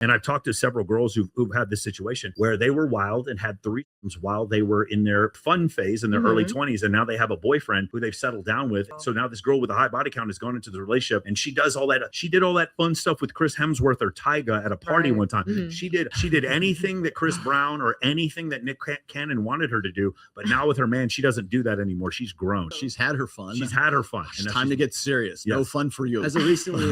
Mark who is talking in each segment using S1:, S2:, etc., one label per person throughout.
S1: And I've talked to several girls who've had this situation where they were wild and had threesomes while they were in their fun phase in their early 20s. And now they have a boyfriend who they've settled down with. So now this girl with a high body count has gone into the relationship, and she does all that. She did all that fun stuff with Chris Hemsworth or Tyga at a party one time. She did anything that Chris Brown or anything that Nick Cannon wanted her to do. But now with her man, she doesn't do that anymore. She's grown.
S2: She's had her fun.
S1: She's had her fun.
S2: It's time to get serious.
S1: Yes.
S2: No fun for you.
S3: As of recently,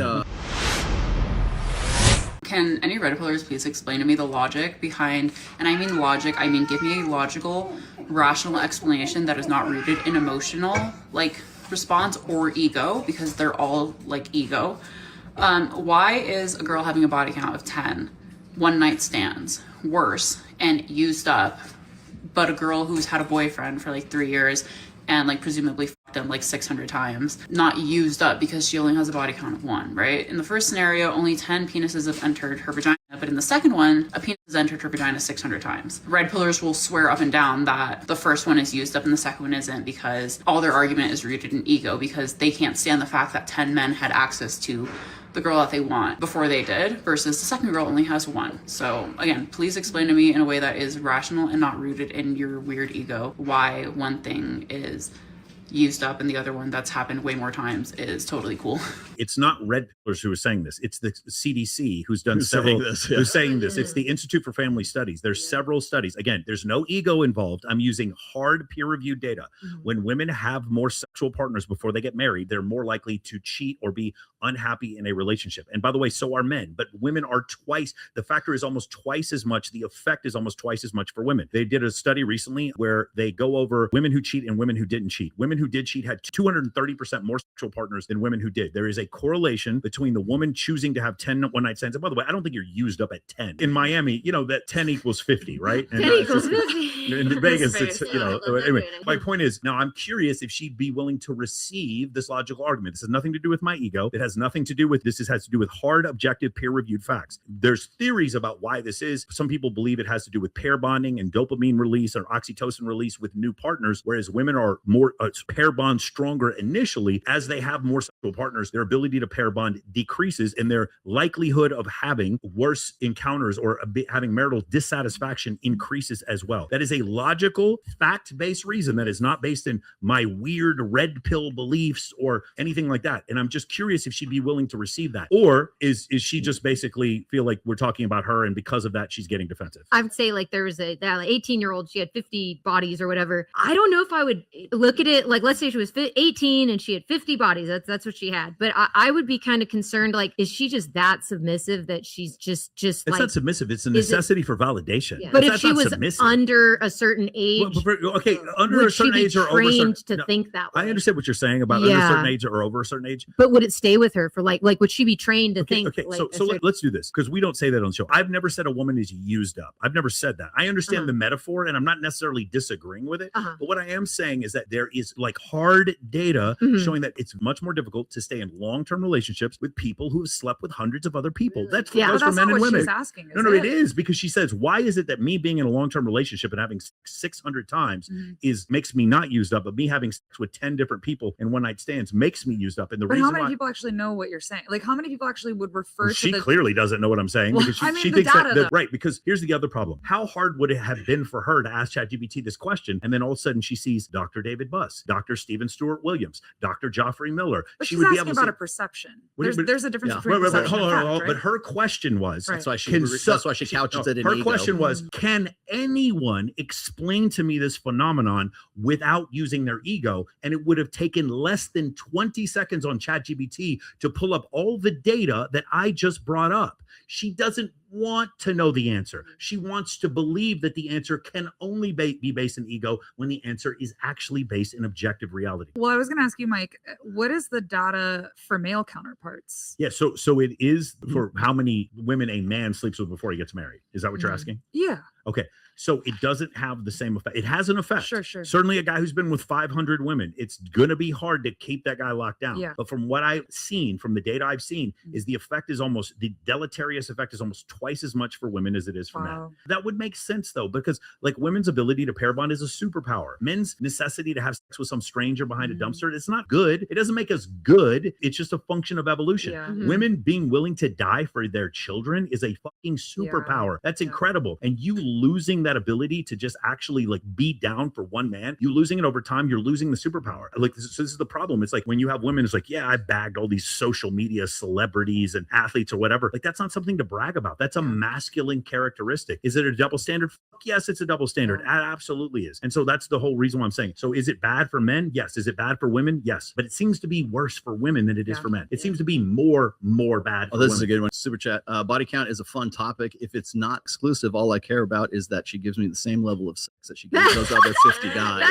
S4: Can any red pillars please explain to me the logic behind, and I mean logic, I mean give me a logical, rational explanation that is not rooted in emotional, like, response or ego, because they're all, like, ego. Why is a girl having a body count of 10 one-night stands worse and used up, but a girl who's had a boyfriend for, like, 3 years and, like, presumably fucked them like 600 times, not used up because she only has a body count of 1, right? In the first scenario, only 10 penises have entered her vagina, but in the second one, a penis has entered her vagina 600 times. Red pillars will swear up and down that the first one is used up and the second one isn't, because all their argument is rooted in ego, because they can't stand the fact that 10 men had access to the girl that they want before they did, versus the second girl only has 1. So again, please explain to me in a way that is rational and not rooted in your weird ego why one thing is used up and the other one that's happened way more times is totally cool.
S1: It's not red pillars who are saying this. It's the CDC who's saying this. It's the Institute for Family Studies. There's several studies. Again, there's no ego involved. I'm using hard peer-reviewed data. When women have more sexual partners before they get married, they're more likely to cheat or be unhappy in a relationship. And by the way, so are men, but women are twice. The factor is almost twice as much. The effect is almost twice as much for women. They did a study recently where they go over women who cheat and women who didn't cheat. Women who did cheat had 230% more sexual partners than women who did. There is a correlation between the woman choosing to have 10 one-night stands. And by the way, I don't think you're used up at 10. In Miami, you know, that 10 equals 50, right? And
S5: 10 equals 50.
S1: In Vegas, it's, you know, anyway, my point is, now I'm curious if she'd be willing to receive this logical argument. This has nothing to do with my ego. It has nothing to do with this. It has to do with hard, objective, peer-reviewed facts. There's theories about why this is. Some people believe it has to do with pair bonding and dopamine release or oxytocin release with new partners, whereas women are more pair bond stronger initially. As they have more sexual partners, their ability to pair bond decreases and their likelihood of having worse encounters or having marital dissatisfaction increases as well. That is a logical, fact-based reason that is not based in my weird red pill beliefs or anything like that. And I'm just curious if she'd be willing to receive that, or is she just basically feel like we're talking about her and because of that she's getting defensive?
S5: I would say, like, there was that 18-year-old, she had 50 bodies or whatever. I don't know if I would look at it like, let's say she was 18 and she had 50 bodies. That's what she had. But I would be kind of concerned, like, is she just that submissive that she's just
S1: it's
S5: like,
S1: not submissive. It's a necessity for validation.
S5: Yeah. But if she was under a certain age,
S1: under a certain age or over a certain,
S5: to think that way.
S1: I understand what you're saying about under a certain age or over a certain age.
S5: But would it stay with her for like would she be trained to think?
S1: Okay,
S5: like,
S1: so let's do this, because we don't say that on the show. I've never said a woman is used up. I've never said that. I understand the metaphor, and I'm not necessarily disagreeing with it. But what I am saying is that there is like hard data showing that it's much more difficult to stay in long-term relationships with people who have slept with hundreds of other people. That's goes for men and women.
S6: She's asking,
S1: no, it is, because she says, why is it that me being in a long-term relationship and having 600 times makes me not used up, but me having sex with 10 different people in one-night stands makes me used up? And the reason
S6: how many people actually know what you're saying? Like, how many people actually would refer to
S1: she clearly doesn't know what I'm saying, because she thinks that right, because here's the other problem. How hard would it have been for her to ask ChatGPT this question, and then all of a sudden she sees Dr. David Buss, Dr. Stephen Stewart Williams, Dr. Joffrey Miller.
S6: But she's asking about a perception. There's a difference between perception and fact, right?
S1: But her question was,
S2: that's why she couches it in
S1: her
S2: ego.
S1: question was, can anyone explain to me this phenomenon without using their ego? And it would have taken less than 20 seconds on ChatGPT to pull up all the data that I just brought up. She doesn't want to know the answer. She wants to believe that the answer can only be based in ego when the answer is actually based in objective reality.
S6: Well, I was going to ask you, Mike, what is the data for male counterparts?
S1: Yeah, so it is for how many women a man sleeps with before he gets married. Is that what you're asking?
S6: Yeah.
S1: Okay. So it doesn't have the same effect. It has an effect.
S6: Sure, sure.
S1: Certainly a guy who's been with 500 women, it's going to be hard to keep that guy locked down.
S6: Yeah.
S1: But from what I've seen, from the data I've seen, is the effect is almost, the deleterious effect is almost twice as much for women as it is for men.
S6: Wow.
S1: That would make sense though, because like women's ability to pair bond is a superpower. Men's necessity to have sex with some stranger behind a dumpster, it's not good. It doesn't make us good. It's just a function of evolution.
S6: Yeah.
S5: Mhm.
S1: Women being willing to die for their children is a fucking superpower. That's incredible. And you losing that ability to just actually like be down for one man, you losing it over time, you're losing the superpower. Like this is the problem. It's like when you have women, it's like, yeah, I bagged all these social media celebrities and athletes or whatever. Like that's not something to brag about. That's a masculine characteristic. Is it a double standard? Fuck yes, it's a double standard. It absolutely is. And so that's the whole reason why I'm saying. So is it bad for men? Yes. Is it bad for women? Yes. But it seems to be worse for women than it is for men. It seems to be more bad for
S2: Oh, this
S1: women.
S2: is a good one. Super chat. Body count is a fun topic. If it's not exclusive, all I care about is that she gives me the same level of sex that she gives those other 50 guys.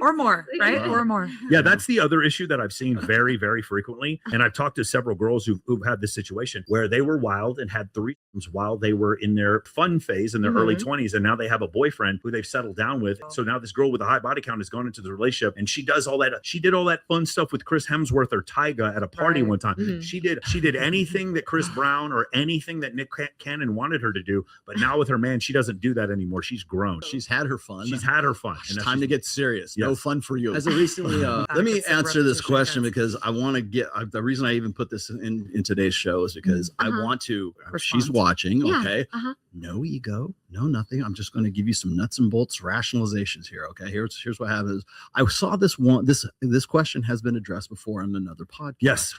S6: Or more, right? Or more.
S1: Yeah, that's the other issue that I've seen very, very frequently. And I've talked to several girls who've had this situation where they were wild and had threesomes while they were in their fun phase in their early 20s. And now they have a boyfriend who they've settled down with. So now this girl with a high body count has gone into the relationship and she does all that. She did all that fun stuff with Chris Hemsworth or Tyga at a party one time. She did anything that Chris Brown or anything that Nick Cannon wanted her to do. But now with her man, she doesn't do that anymore. She's grown.
S2: She's had her fun.
S1: She's had her fun.
S2: It's time to get serious. No fun for you.
S3: As of recently,
S2: let me
S6: It's a
S2: answer this
S6: repetition,
S2: question
S6: yes.
S2: because I want to get the reason I even put this in today's show is because I want to. She's
S6: Respond.
S2: watching.
S5: Yeah,
S2: Okay. No ego, no nothing. I'm just going to give you some nuts and bolts rationalizations here. Okay. Here's what happens. I saw this one. This question has been addressed before on another podcast.
S1: Yes.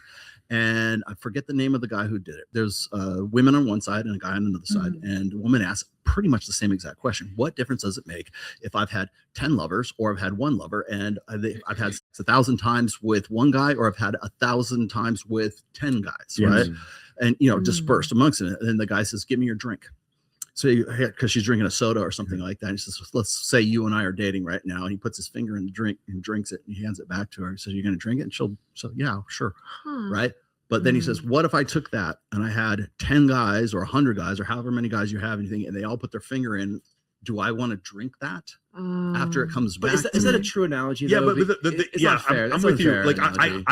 S2: And I forget the name of the guy who did it. There's women on one side and a guy on another side. And a woman asked pretty much the same exact question. What difference does it make if I've had 10 lovers or I've had one lover and I've had sex 1,000 times with one guy or I've had 1,000 times with 10 guys, right? And, dispersed amongst it. And then the guy says, give me your drink. So because she's drinking a soda or something like that. And he says, let's say you and I are dating right now. And he puts his finger in the drink and drinks it and he hands it back to her. He says, you're going to drink it? And she'll, yeah, sure. Right. But then he says, what if I took that and I had 10 guys or 100 guys or however many guys you have anything, and they all put their finger in? Do I want to drink that after it comes back?
S3: But is that a true analogy?
S1: Yeah,
S3: though?
S1: but
S3: It's not fair.
S1: I'm
S3: That's
S1: with you.
S3: unfair
S1: Like
S3: analogy.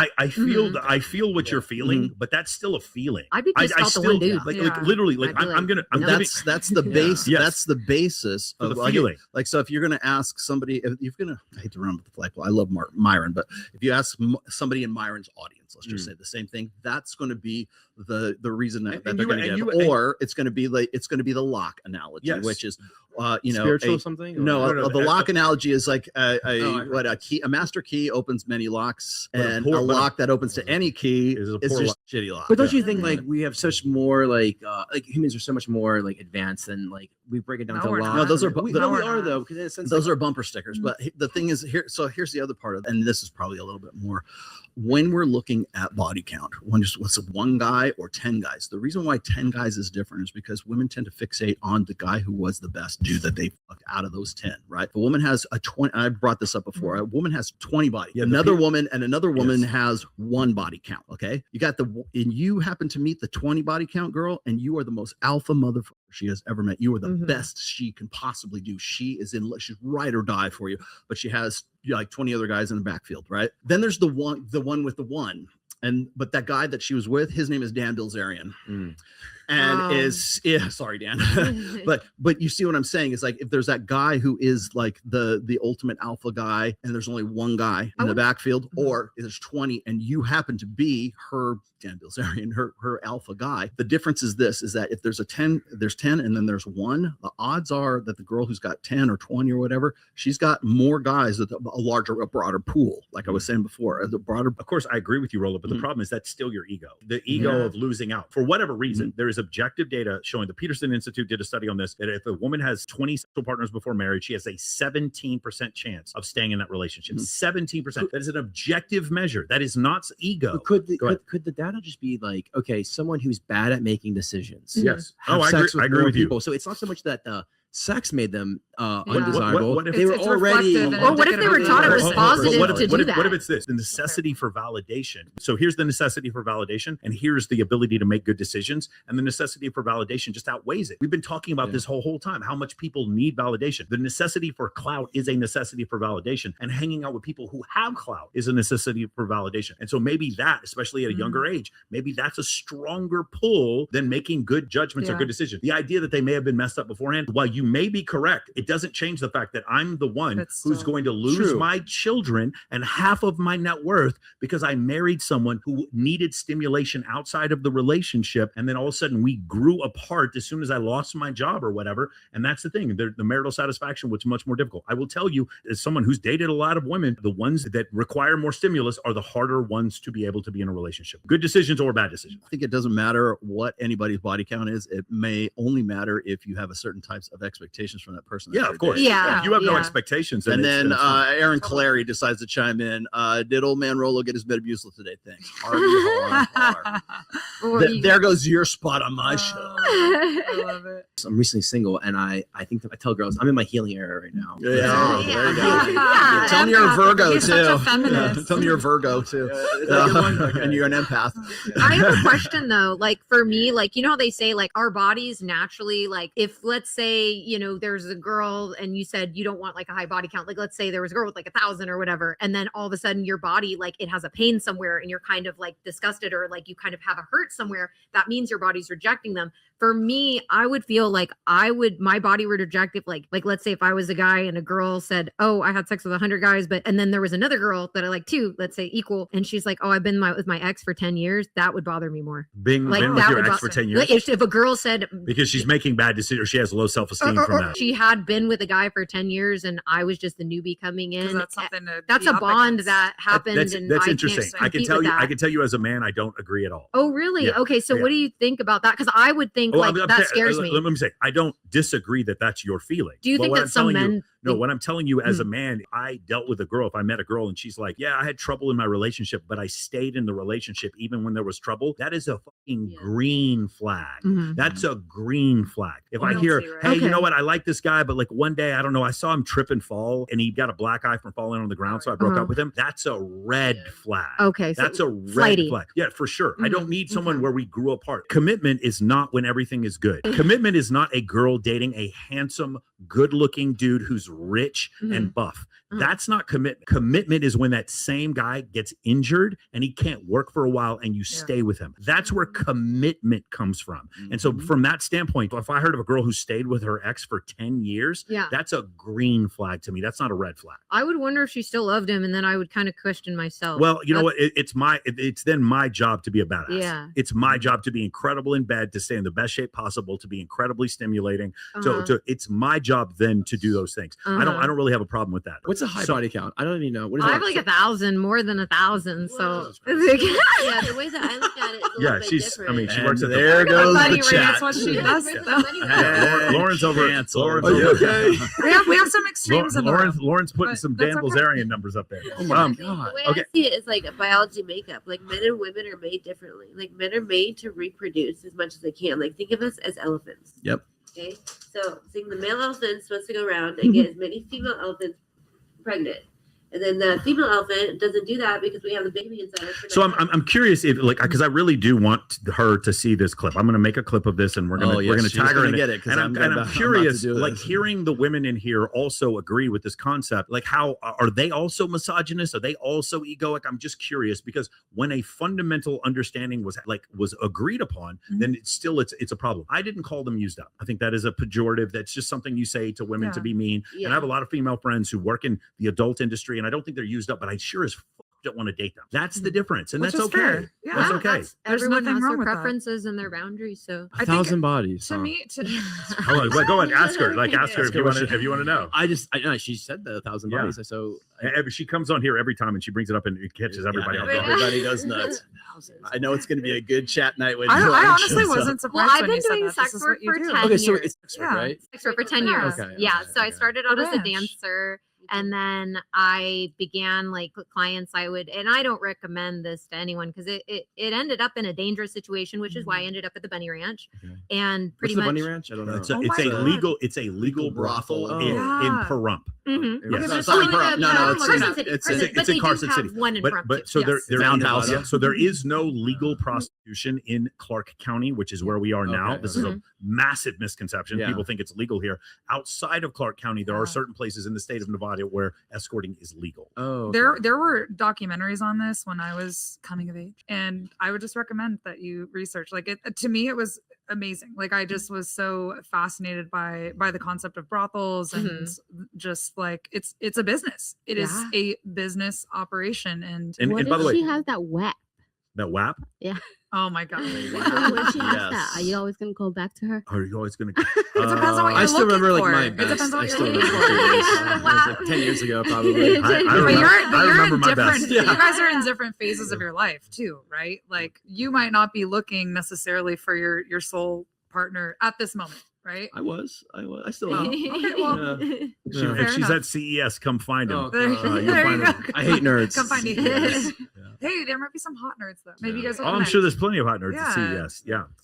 S1: I feel what you're feeling, but that's still a feeling.
S5: I'd be pissed off the one dude.
S1: Like literally, like
S5: I'd be like,
S1: I'm
S5: no.
S1: giving
S2: That's the base.
S1: Yes.
S2: That's the basis
S1: for
S2: of
S1: the feeling.
S2: like. So if you're going to ask somebody, if you're going to, I hate to run with the flagpole. I love Myron, but if you ask somebody in Myron's audience, let's just say the same thing. That's going to be the reason that they're going to give, or it's going to be like the lock analogy, which is
S3: spiritual something.
S2: No, the lock analogy is like a master key opens many locks, and a lock that opens to any key is just shitty lock.
S3: But don't you think like we have such more like humans are so much more like advanced than like we break it down
S6: No,
S3: to
S6: we're
S3: law.
S6: not.
S2: No, those are
S3: we
S6: No, we're
S3: are
S6: not.
S3: though, because in a sense
S2: those are bumper stickers. But the thing is here. So here's the other part of, and this is probably a little bit more. When we're looking at body count, what's one guy or 10 guys? The reason why 10 guys is different is because women tend to fixate on the guy who was the best dude that they fucked out of those 10, right? If a woman has a 20, I brought this up before, a woman has 20 bodies.
S1: Yeah,
S2: another woman has one body count, okay? And you happen to meet the 20 body count girl, and you are the most alpha motherfucker she has ever met. You are the best she can possibly do. She's ride or die for you, but she has like 20 other guys in the backfield, right? Then there's the one with the one. But that guy that she was with, his name is Dan Bilzerian. And sorry, Dan. but you see what I'm saying is like, if there's that guy who is like the ultimate alpha guy and there's only one guy in the backfield, or there's 20 and you happen to be her, Dan Bilzerian, her alpha guy. The difference is this, is that if there's 10 and then there's one, the odds are that the girl who's got 10 or 20 or whatever, she's got more guys with a broader pool. Like I was saying before, the broader.
S1: Of course, I agree with you, Rolla, but the problem is that's still your ego. The ego of losing out. For whatever reason, there is objective data showing, the Peterson Institute did a study on this, that if a woman has 20 sexual partners before marriage, she has a 17% chance of staying in that relationship. 17%. That is an objective measure. That is not ego.
S3: Could the data just be like, okay, someone who's bad at making decisions?
S1: Yes.
S3: Have
S1: I
S3: sex
S1: agree
S3: more
S1: with you.
S3: people. So it's not so much that sex made them
S5: Yeah.
S3: undesirable.
S1: What if
S3: they were
S6: it's
S3: already?
S6: reflected in
S5: Or what if they were taught it was
S1: Hold on,
S5: positive
S1: what if-
S5: to
S1: what
S5: do
S1: if-
S5: that?
S1: What if it's this? The necessity for validation. So here's the necessity for validation, and here's the ability to make good decisions. And the necessity for validation just outweighs it. We've been talking about this whole time, how much people need validation. The necessity for clout is a necessity for validation. And hanging out with people who have clout is a necessity for validation. And so maybe that, especially at a younger age, maybe that's a stronger pull than making good judgments or
S6: Yeah.
S1: good decisions. The idea that they may have been messed up beforehand, while you may be correct, it doesn't change the fact that I'm the one
S6: It's
S1: who's
S6: still
S1: going to lose
S3: true.
S1: my children and half of my net worth because I married someone who needed stimulation outside of the relationship. And then all of a sudden we grew apart as soon as I lost my job or whatever. And that's the thing. The marital satisfaction was much more difficult. I will tell you, as someone who's dated a lot of women, the ones that require more stimulus are the harder ones to be able to be in a relationship. Good decisions or bad decisions.
S2: I think it doesn't matter what anybody's body count is. It may only matter if you have a certain types of expectations from that person. that
S1: Yeah,
S2: you're
S1: of course.
S2: dating.
S5: Yeah,
S1: If you have no
S5: yeah.
S1: expectations.
S2: And
S1: it's-
S2: then
S1: it's fine.
S2: Aaron Clary decides to chime in. Did old man Rolo get his Metamucil today? Thanks. RB.
S5: Or you-
S2: There goes your spot on my show.
S6: I love it.
S3: I'm recently single, and I think that I tell girls I'm in my healing era right now.
S2: Yeah,
S5: Yeah.
S2: there you go.
S5: Yeah.
S2: Tell me you're a Virgo
S6: You're
S2: too.
S6: such a feminist.
S2: Tell me you're a Virgo too.
S3: Is that a good one? Okay.
S2: And you're an empath.
S5: I have a question though. Like for me, like you know how they say like our bodies naturally, like if let's say you know there's a girl and you said you don't want like a high body count, like let's say there was a girl with like 1,000 or whatever, and then all of a sudden your body like it has a pain somewhere and you're kind of like disgusted or like you kind of have a hurt somewhere. That means your body's rejecting them. For me, I would feel like my body would reject it. Like let's say if I was a guy and a girl said, oh, I had sex with 100 guys, and then there was another girl that I like too, let's say equal. And she's like, oh, I've been with my ex for 10 years. That would bother me more.
S1: Being
S5: like,
S1: been with
S5: that
S1: your
S5: would
S1: ex
S5: bother-
S1: for 10 years
S5: Like, if a girl said,
S1: because she's making bad decisions or she has low self-esteem
S5: or
S1: from that.
S5: she had been with a guy for 10 years and I was just the newbie coming
S6: 'Cause
S5: in.
S6: that's something to
S5: That's
S6: be
S5: a
S6: up
S5: bond
S6: against.
S5: that happened.
S1: That's
S5: and
S1: that's
S5: I
S1: interesting.
S5: can't
S1: I can
S5: compete
S1: tell
S5: with
S1: you.
S5: that.
S1: I can tell you as a man, I don't agree at all.
S5: Oh, really?
S1: Yeah.
S5: Okay. So
S1: Yeah.
S5: what do you think about that? Because I would think like that scares me.
S1: Let me say, I don't disagree that that's your feeling.
S5: Do you
S1: But
S5: think
S1: what
S5: that
S1: I'm
S5: some
S1: telling you-
S5: men
S1: No,
S5: think-
S1: what I'm telling you as a man, I dealt with a girl. If I met a girl and she's like, yeah, I had trouble in my relationship, but I stayed in the relationship even when there was trouble, that is a fucking green flag.
S5: Mhm.
S1: That's a green flag. If I
S6: Guilty,
S1: hear,
S6: right?
S1: hey, you know
S5: Okay.
S1: what? I like this guy, but like one day, I don't know, I saw him trip and fall and he got a black eye from falling on the ground. So I broke
S5: Uh-huh.
S1: up with him. That's a red flag.
S5: Okay. So
S1: That's a red
S5: flighty.
S1: flag. Yeah, for sure. I don't need someone
S5: Okay.
S1: where we grew apart. Commitment is not when everything is good. Commitment is not a girl dating a handsome, good-looking dude who's rich and buff.
S5: Mhm.
S1: That's not commitment. Commitment is when that same guy gets injured and he can't work for a while and you stay with him. That's where commitment comes from. And so from that standpoint, if I heard of a girl who stayed with her ex for 10 years,
S5: Yeah.
S1: that's a green flag to me. That's not a red flag.
S5: I would wonder if she still loved him, and then I would kind of question myself.
S1: Well, you know
S5: That's-
S1: what? It's then my job to be a badass.
S5: Yeah.
S1: It's my job to be incredible in bed, to stay in the best shape possible, to be incredibly stimulating.
S5: Uh-huh.
S1: So it's my job then to do those things. I
S5: Uh-huh.
S1: don't really have a problem with that.
S3: What's a high body count? I don't even know. What is
S5: I
S3: that?
S5: have like 1,000, more than 1,000.
S7: Well,
S5: So
S7: yeah, the way that I look at it is a
S1: Yeah,
S7: little bit
S1: she's.
S7: different.
S1: I mean, she
S2: And
S1: works at
S2: there
S1: the.
S2: goes
S6: Buddy
S2: the
S6: Ray,
S2: chat.
S6: that's what she does. though.
S1: Lauren's over.
S2: Cancel.
S1: Lauren's
S2: Are you
S1: over.
S2: okay?
S6: We have some extremes in the room.
S1: Lauren's putting
S6: But
S1: some
S6: that's
S1: Dan
S6: okay.
S1: Bilzerian numbers up there.
S2: Oh my
S7: The
S2: god.
S7: way
S1: Okay.
S7: I see it is like a biology makeup. Like men and women are made differently. Like men are made to reproduce as much as they can. Like think of us as elephants.
S2: Yep.
S7: Okay. So seeing the male elephant's supposed to go around and get as many female elephants pregnant. And then the female elephant doesn't do that because we have the baby inside us. for
S1: So
S7: 9 months.
S1: I'm curious if like because I really do want her to see this clip. I'm going to make a clip of this and we're going to
S2: Oh,
S1: we're going
S2: yes,
S1: to
S2: she's
S1: tag her
S2: gonna
S1: in it.
S2: get it, 'cause
S1: And
S2: I'm
S1: I'm
S2: about to
S1: curious,
S2: do
S1: like
S2: this.
S1: hearing the women in here also agree with this concept. Like, how are they also misogynist? Are they also egoic? I'm just curious because when a fundamental understanding was agreed upon, then it's a problem. I didn't call them used up. I think that is a pejorative. That's just something you say to women to
S6: Yeah.
S1: be mean. And I have a lot of female friends who work in the adult industry, and I don't think they're used up, but I sure as don't want to date them. That's the difference, and
S6: Which
S1: that's
S6: is
S1: okay.
S6: fair. Yeah.
S1: That's
S5: Yeah,
S1: okay.
S6: There's
S5: everyone
S6: nothing
S5: has
S6: wrong
S5: their
S6: with that.
S5: preferences and their boundaries. So
S3: A thousand bodies.
S6: To
S3: huh?
S6: me,
S1: Hold on, go ahead, ask her. Like, ask her if you want to. If you want to know.
S3: I know she said the 1,000
S1: Yeah.
S3: bodies. So
S1: She comes on here every time and she brings it up and it catches everybody
S2: Yeah,
S1: off
S7: Right.
S1: guard.
S2: everybody goes nuts. I know it's going to be a good chat night when
S6: I
S2: Elaine
S6: honestly
S2: shows up.
S6: wasn't surprised
S5: Well, I've
S6: when
S5: been
S6: you said
S5: doing
S6: that.
S5: sex
S6: This is
S5: work
S6: what you
S5: for
S6: do.
S5: 10
S3: okay, so
S5: years.
S3: it's
S6: Yeah.
S3: right.
S5: Sex work for 10
S6: Yeah.
S5: years.
S3: Okay,
S5: Yeah.
S3: okay,
S5: So I
S3: okay.
S5: started out as a
S6: Revenge.
S5: dancer. And then I began like with clients and I don't recommend this to anyone because it ended up in a dangerous situation, which is why I ended up at the Bunny Ranch.
S1: Okay.
S5: And pretty
S3: What's the
S5: much
S3: Bunny Ranch? I don't know.
S1: It's
S6: Oh
S1: a
S6: my God.
S1: legal, it's a legal brothel
S3: Oh.
S1: in
S6: Yeah.
S1: Pahrump.
S5: Mhm.
S1: Yes.
S2: It's
S5: Oh,
S2: not
S5: in,
S2: Pahrump. No, it's
S5: Carson
S2: in-
S5: City.
S2: it's
S5: Carson-
S2: in-
S5: but
S1: it's in
S5: they do
S1: Carson
S5: have
S1: City.
S5: one in Pahrump,
S1: But
S5: too.
S1: so
S6: Yes.
S1: there
S2: Roundhouse.
S1: yeah, so there is no legal prostitution in Clark County, which is where we are now.
S3: Okay,
S1: This is a
S5: okay.
S1: massive misconception.
S3: Yeah.
S1: People think it's legal here. Outside of Clark County, there
S6: Yeah.
S1: are certain places in the state of Nevada where escorting is legal.
S3: Oh, okay.
S6: There were documentaries on this when I was coming of age, and I would just recommend that you research. Like to me, it was amazing. Like I just was so fascinated by the concept of brothels and just like it's a business. It is
S5: Yeah.
S6: a business operation, and
S1: And,
S8: What
S1: and by
S8: if
S1: the way,
S8: she has that WAP?
S1: that WAP,
S6: oh my god,
S8: When she has that,
S2: Yes.
S8: are you always gonna go back to her?
S1: are you always going
S6: It depends on what
S3: I
S6: you're
S3: still remember
S6: looking
S3: like my
S6: for. It
S3: best.
S6: depends on
S3: I
S6: what
S3: still
S6: you're
S3: remember
S6: looking
S3: my
S6: for.
S3: best. It was like 10 years ago, probably.
S1: I
S6: But
S1: remember-
S6: you're
S1: I remember
S6: in
S1: my
S6: different.
S1: best.
S6: You guys are in different phases of your life too, right? Like you might not be looking necessarily for your soul partner at this moment, right?
S2: I still
S6: Oh,
S2: am.
S6: okay, well,
S3: Yeah.
S1: if she's
S6: enough.
S1: at CES, come find him.
S3: Oh,
S6: There,
S3: God.
S1: you'll
S6: there
S1: find
S6: you
S1: it.
S6: go.
S3: I hate nerds.
S6: Come find me.
S3: Yes.
S6: Hey, there might be some hot nerds though. Maybe you guys will
S1: Oh, I'm
S6: connect.
S1: sure there's plenty of hot nerds
S6: Yeah.
S1: at CES. Yeah.